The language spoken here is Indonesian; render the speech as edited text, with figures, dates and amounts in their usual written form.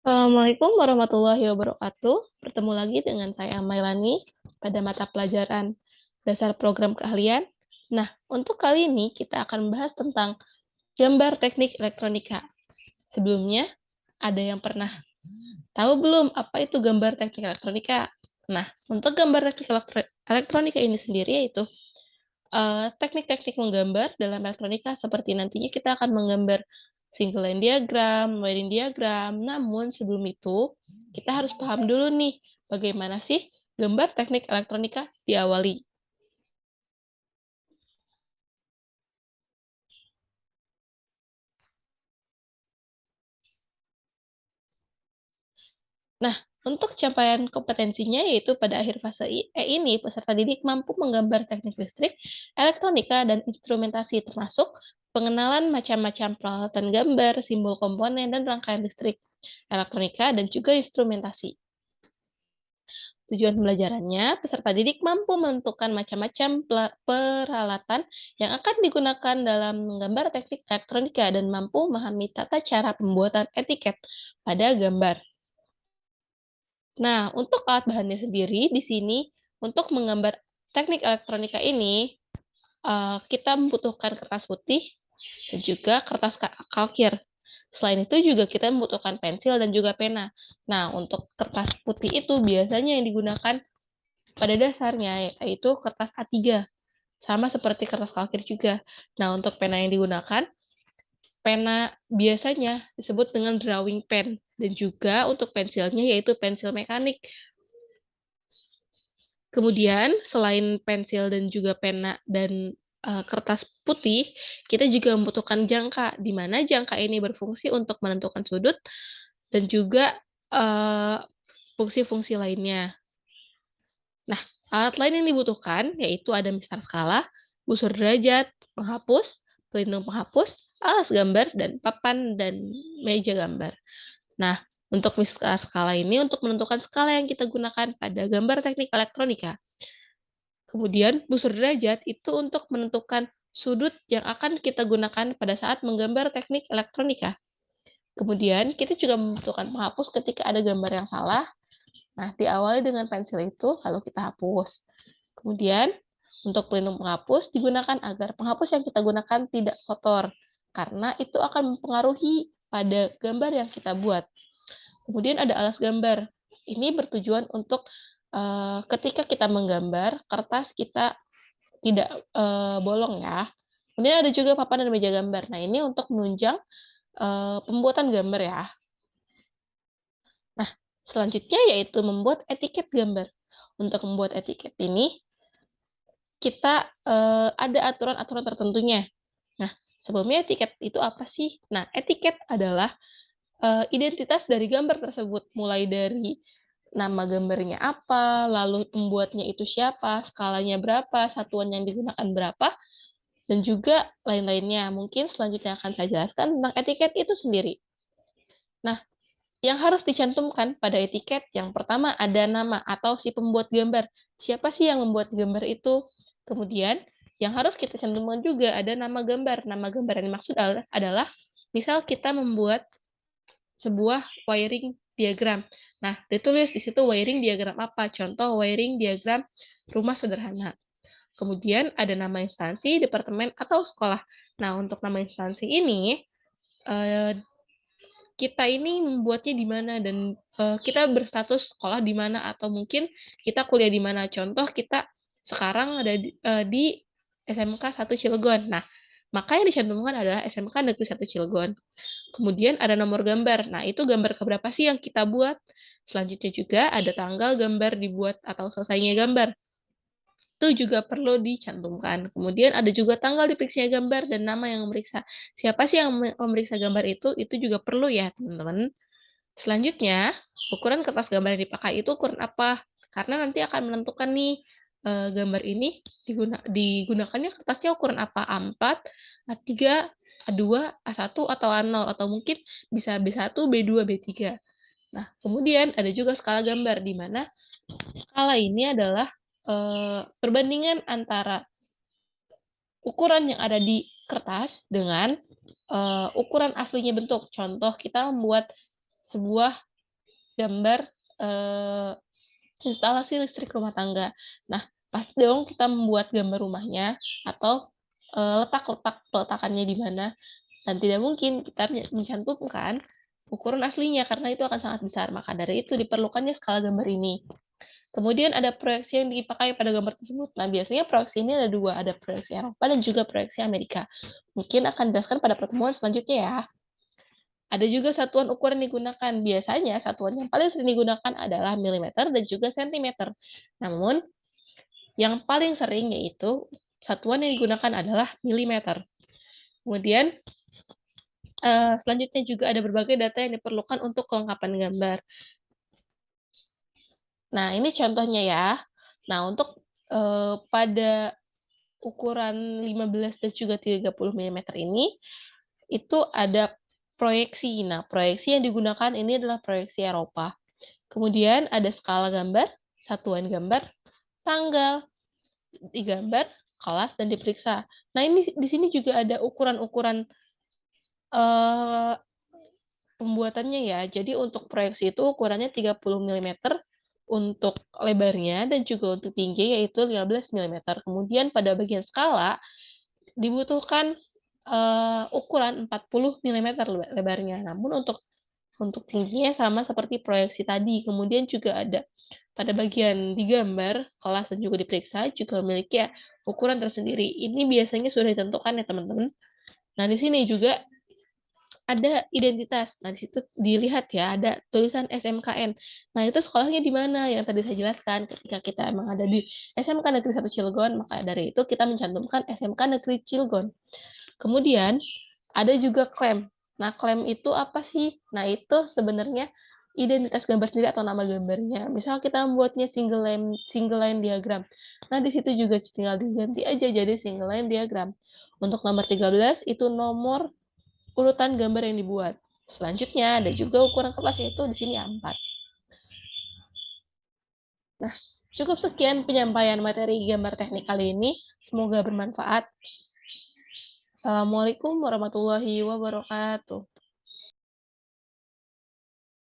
Assalamualaikum warahmatullahi wabarakatuh. Bertemu lagi dengan saya Mailani pada mata pelajaran dasar program keahlian. Nah, untuk kali ini kita akan membahas tentang gambar teknik elektronika. Sebelumnya, ada yang pernah tahu belum apa itu gambar teknik elektronika? Nah, untuk gambar teknik elektronika ini sendiri yaitu teknik-teknik menggambar dalam elektronika seperti nantinya kita akan menggambar single line diagram, wiring diagram. Namun sebelum itu, kita harus paham dulu nih, bagaimana sih gambar teknik elektronika diawali. Nah, untuk capaian kompetensinya yaitu pada akhir fase ini, peserta didik mampu menggambar teknik listrik, elektronika, dan instrumentasi termasuk pengenalan macam-macam peralatan gambar, simbol komponen, dan rangkaian listrik, elektronika, dan juga instrumentasi. Tujuan pembelajarannya, peserta didik mampu menentukan macam-macam peralatan yang akan digunakan dalam menggambar teknik elektronika dan mampu memahami tata cara pembuatan etiket pada gambar. Nah, untuk alat bahannya sendiri, di sini untuk menggambar teknik elektronika ini, kita membutuhkan kertas putih dan juga kertas kalkir. Selain itu juga kita membutuhkan pensil dan juga pena. Nah, untuk kertas putih itu biasanya yang digunakan pada dasarnya yaitu kertas A3, sama seperti kertas kalkir juga. Nah, untuk pena yang digunakan, pena biasanya disebut dengan drawing pen, dan juga untuk pensilnya yaitu pensil mekanik. Kemudian, selain pensil dan juga pena dan kertas putih, kita juga membutuhkan jangka, di mana jangka ini berfungsi untuk menentukan sudut dan juga fungsi-fungsi lainnya. Nah, alat lain yang dibutuhkan yaitu ada mistar skala, busur derajat, penghapus, pelindung penghapus, alas gambar, dan papan dan meja gambar. Nah, untuk mistar skala ini untuk menentukan skala yang kita gunakan pada gambar teknik elektronika. Kemudian, busur derajat itu untuk menentukan sudut yang akan kita gunakan pada saat menggambar teknik elektronika. Kemudian, kita juga membutuhkan penghapus ketika ada gambar yang salah. Nah, diawali dengan pensil itu, lalu kita hapus. Kemudian, untuk pelindung penghapus digunakan agar penghapus yang kita gunakan tidak kotor, karena itu akan mempengaruhi pada gambar yang kita buat. Kemudian ada alas gambar. Ini bertujuan untuk ketika kita menggambar, kertas kita tidak bolong ya. Kemudian ada juga papan dan meja gambar. Nah, ini untuk menunjang pembuatan gambar ya. Nah, selanjutnya yaitu membuat etiket gambar. Untuk membuat etiket ini, kita ada aturan-aturan tertentunya. Nah, sebelumnya etiket itu apa sih? Nah, etiket adalah identitas dari gambar tersebut, mulai dari nama gambarnya apa, lalu pembuatnya itu siapa, skalanya berapa, satuan yang digunakan berapa, dan juga lain-lainnya. Mungkin selanjutnya akan saya jelaskan tentang etiket itu sendiri. Nah, yang harus dicantumkan pada etiket, yang pertama ada nama atau si pembuat gambar. Siapa sih yang membuat gambar itu? Kemudian, yang harus kita cantumkan juga ada nama gambar. Nama gambar yang dimaksud adalah misal kita membuat sebuah wiring diagram. Nah, ditulis di situ wiring diagram apa? Contoh wiring diagram rumah sederhana. Kemudian ada nama instansi, departemen, atau sekolah. Nah, untuk nama instansi ini, eh, kita ini membuatnya di mana dan kita berstatus sekolah di mana atau mungkin kita kuliah di mana. Contoh kita sekarang ada di SMK 1 Cilegon. Nah, maka yang dicantumkan adalah SMK Negeri 1 Cilegon. Kemudian ada nomor gambar. Nah, itu gambar keberapa sih yang kita buat? Selanjutnya juga ada tanggal gambar dibuat atau selesainya gambar. Itu juga perlu dicantumkan. Kemudian ada juga tanggal diperiksanya gambar dan nama yang memeriksa. Siapa sih yang memeriksa gambar itu juga perlu ya, teman-teman. Selanjutnya, ukuran kertas gambar yang dipakai itu ukuran apa? Karena nanti akan menentukan nih, gambar ini digunakannya kertasnya ukuran apa? A4, A3, A2, A1, atau A0, atau mungkin bisa B1, B2, B3. Nah, kemudian ada juga skala gambar, di mana skala ini adalah perbandingan antara ukuran yang ada di kertas dengan ukuran aslinya bentuk. Contoh, kita membuat sebuah gambar instalasi listrik rumah tangga. Nah, pasti dong kita membuat gambar rumahnya atau letak-letak peletakannya di mana. Dan tidak mungkin kita mencantumkan ukuran aslinya karena itu akan sangat besar. Maka dari itu diperlukannya skala gambar ini. Kemudian ada proyeksi yang dipakai pada gambar tersebut. Nah, biasanya proyeksi ini ada dua, ada proyeksi Eropa dan juga proyeksi Amerika. Mungkin akan dijelaskan pada pertemuan selanjutnya ya. Ada juga satuan ukuran digunakan. Biasanya satuan yang paling sering digunakan adalah milimeter dan juga sentimeter. Namun, yang paling sering yaitu satuan yang digunakan adalah milimeter. Kemudian, selanjutnya juga ada berbagai data yang diperlukan untuk kelengkapan gambar. Nah, ini contohnya ya. Nah, untuk pada ukuran 15 dan juga 30 mm ini, itu ada proyeksi. Nah, proyeksi yang digunakan ini adalah proyeksi Eropa. Kemudian ada skala gambar, satuan gambar, tanggal, digambar, kelas, dan diperiksa. Nah, ini di sini juga ada ukuran-ukuran pembuatannya ya. Jadi untuk proyeksi itu ukurannya 30 mm untuk lebarnya dan juga untuk tinggi yaitu 15 mm. Kemudian pada bagian skala dibutuhkan ukuran 40 mm lebarnya. Namun untuk tingginya sama seperti proyeksi tadi. Kemudian juga ada pada bagian digambar, kelas dan juga diperiksa juga memiliki ya, ukuran tersendiri. Ini biasanya sudah ditentukan ya teman-teman. Nah, di sini juga ada identitas. Nah, di situ dilihat ya, ada tulisan SMKN. Nah, itu sekolahnya di mana? Yang tadi saya jelaskan, ketika kita emang ada di SMK Negeri 1 Cilegon, maka dari itu kita mencantumkan SMK Negeri Cilegon. Kemudian, ada juga klaim. Nah, klaim itu apa sih? Nah, itu sebenarnya identitas gambar sendiri atau nama gambarnya. Misal kita membuatnya single line diagram. Nah, di situ juga tinggal diganti aja jadi single line diagram. Untuk nomor 13 itu nomor urutan gambar yang dibuat. Selanjutnya ada juga ukuran kertas yaitu di sini A4. Nah, cukup sekian penyampaian materi gambar teknik kali ini. Semoga bermanfaat. Assalamualaikum warahmatullahi wabarakatuh.